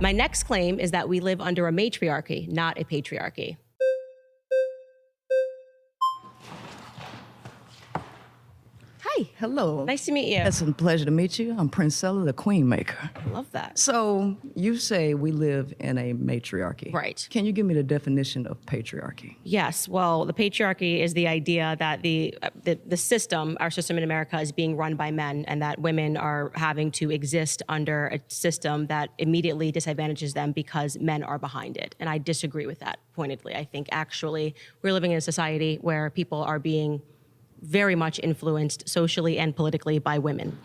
My next claim is that we live under a matriarchy, not a patriarchy. Hi. Hello. Nice to meet you. It's a pleasure to meet you. I'm Princella, the Queen Maker. I love that. So you say we live in a matriarchy. Right. Can you give me the definition of patriarchy? Yes. Well, the patriarchy is the idea that the system, our system in America, is being run by men, and that women are having to exist under a system that immediately disadvantages them because men are behind it. And I disagree with that pointedly. I think actually we're living in a society where people are being very much influenced socially and politically by women.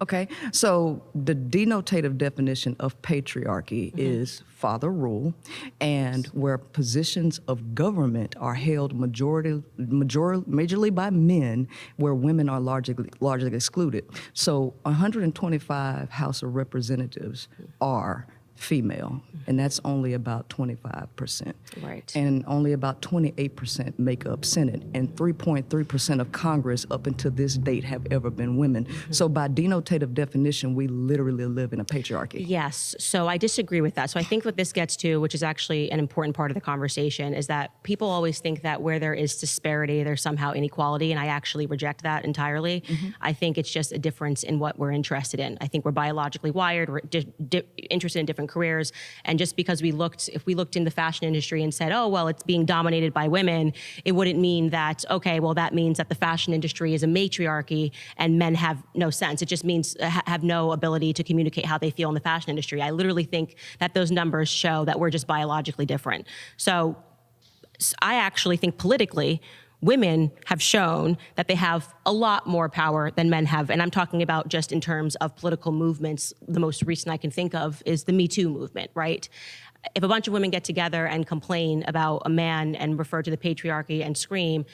Okay, so the denotative definition of patriarchy is father rule, and where positions of government are held majorly by men, where women are largely excluded. So 125 House of Representatives are female, and that's only about 25%. Right. And only about 28% make up Senate, and 3.3% of Congress up until this date have ever been women. So by denotative definition, we literally live in a patriarchy. Yes, so I disagree with that. So I think what this gets to, which is actually an important part of the conversation, is that people always think that where there is disparity, there's somehow inequality, and I actually reject that entirely. I think it's just a difference in what we're interested in. I think we're biologically wired, we're interested in different careers, and just because if we looked in the fashion industry and said, oh, well, it's being dominated by women, it wouldn't mean that, okay, well, that means that the fashion industry is a matriarchy and men have no sense. It just means have no ability to communicate how they feel in the fashion industry. I literally think that those numbers show that we're just biologically different. So I actually think politically, women have shown that they have a lot more power than men have. And I'm talking about just in terms of political movements. The most recent I can think of is the Me Too movement, right? If a bunch of women get together and complain about a man and refer to the patriarchy and scream,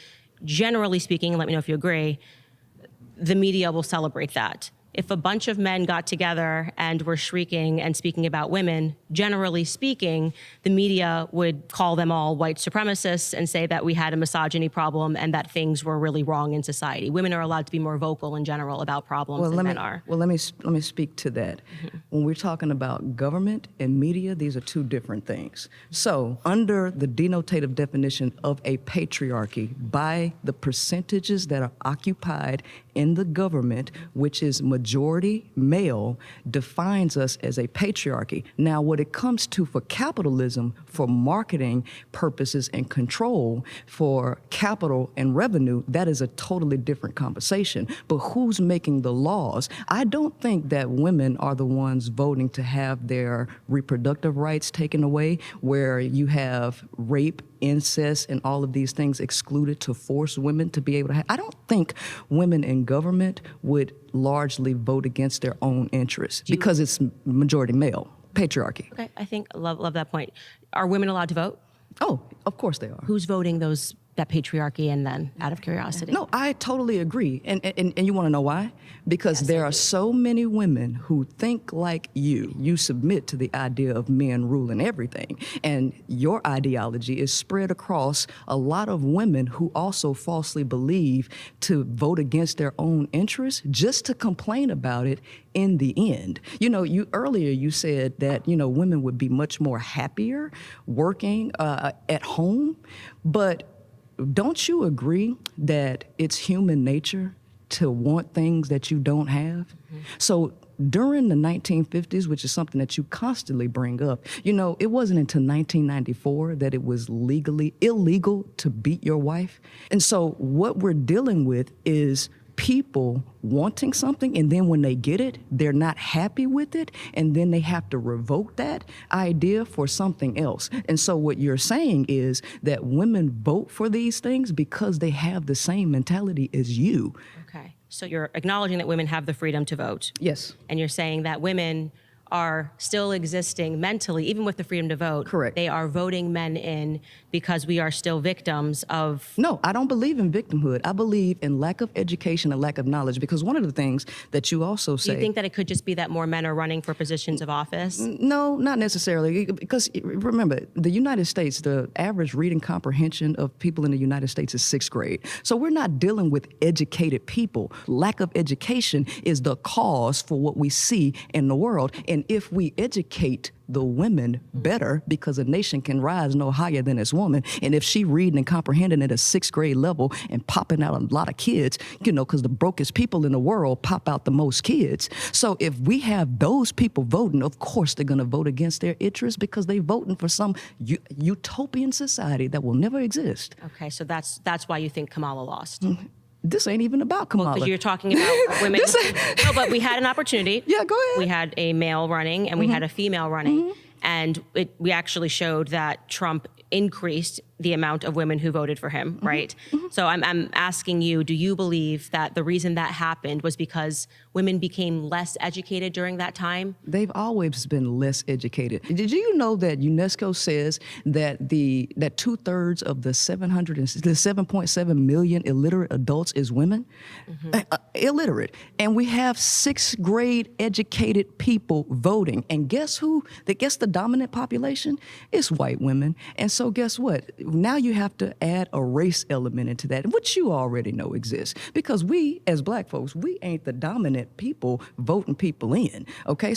generally speaking, and let me know if you agree, the media will celebrate that. If a bunch of men got together and were shrieking and speaking about women, generally speaking, the media would call them all white supremacists and say that we had a misogyny problem and that things were really wrong in society. Women are allowed to be more vocal in general about problems than men are. Well, let me speak to that. When we're talking about government and media, these are two different things. So under the denotative definition of a patriarchy, by the percentages that are occupied in the government, which is majority male, defines us as a patriarchy. Now, what it comes to for capitalism, for marketing purposes and control, for capital and revenue, that is a totally different conversation. But who's making the laws? I don't think that women are the ones voting to have their reproductive rights taken away, where you have rape, incest, and all of these things excluded to force women to be able to have. I don't think women in government would largely vote against their own interests because it's majority male, patriarchy. Okay, I think, love that point. Are women allowed to vote? Oh, of course they are. Who's voting that patriarchy and then, out of curiosity? No, I totally agree. And you want to know why? Because Yes, there I are do. so many women who think like you. You submit to the idea of men ruling everything. And your ideology is spread across a lot of women who also falsely believe to vote against their own interests just to complain about it in the end. You know, earlier you said that, women would be much more happier working at home, but don't you agree that it's human nature to want things that you don't have? So during the 1950s, which is something that you constantly bring up, it wasn't until 1994 that it was legally illegal to beat your wife. And so what we're dealing with is people wanting something, and then when they get it, they're not happy with it, and then they have to revoke that idea for something else. And so what you're saying is that women vote for these things because they have the same mentality as you. Okay, so you're acknowledging that women have the freedom to vote. Yes. And you're saying that women are still existing mentally, even with the freedom to vote. Correct. They are voting men in because we are still victims of... No, I don't believe in victimhood. I believe in lack of education and lack of knowledge, because one of the things that you also say... Do you think that it could just be that more men are running for positions of office? No, not necessarily, because remember, the United States, the average reading comprehension of people in the United States is 6th grade. So we're not dealing with educated people. Lack of education is the cause for what we see in the world. And if we educate the women better, because a nation can rise no higher than its woman. And if she reading and comprehending at a 6th grade level and popping out a lot of kids, because the brokest people in the world pop out the most kids. So if we have those people voting, of course they're going to vote against their interests because they're voting for some utopian society that will never exist. Okay, so that's why you think Kamala lost. This ain't even about Kamala. Because you're talking about women. No, but we had an opportunity. Yeah, go ahead. We had a male running and we had a female running. And we actually showed that Trump increased the amount of women who voted for him, right? So I'm asking you, do you believe that the reason that happened was because women became less educated during that time? They've always been less educated. Did you know that UNESCO says that that 2/3 of the 7.7 million illiterate adults is women? Illiterate. And we have 6th grade educated people voting. And guess who? Guess the dominant population? It's white women. And so guess what? Now you have to add a race element into that, which you already know exists. Because we, as black folks, we ain't the dominant people voting people in, okay?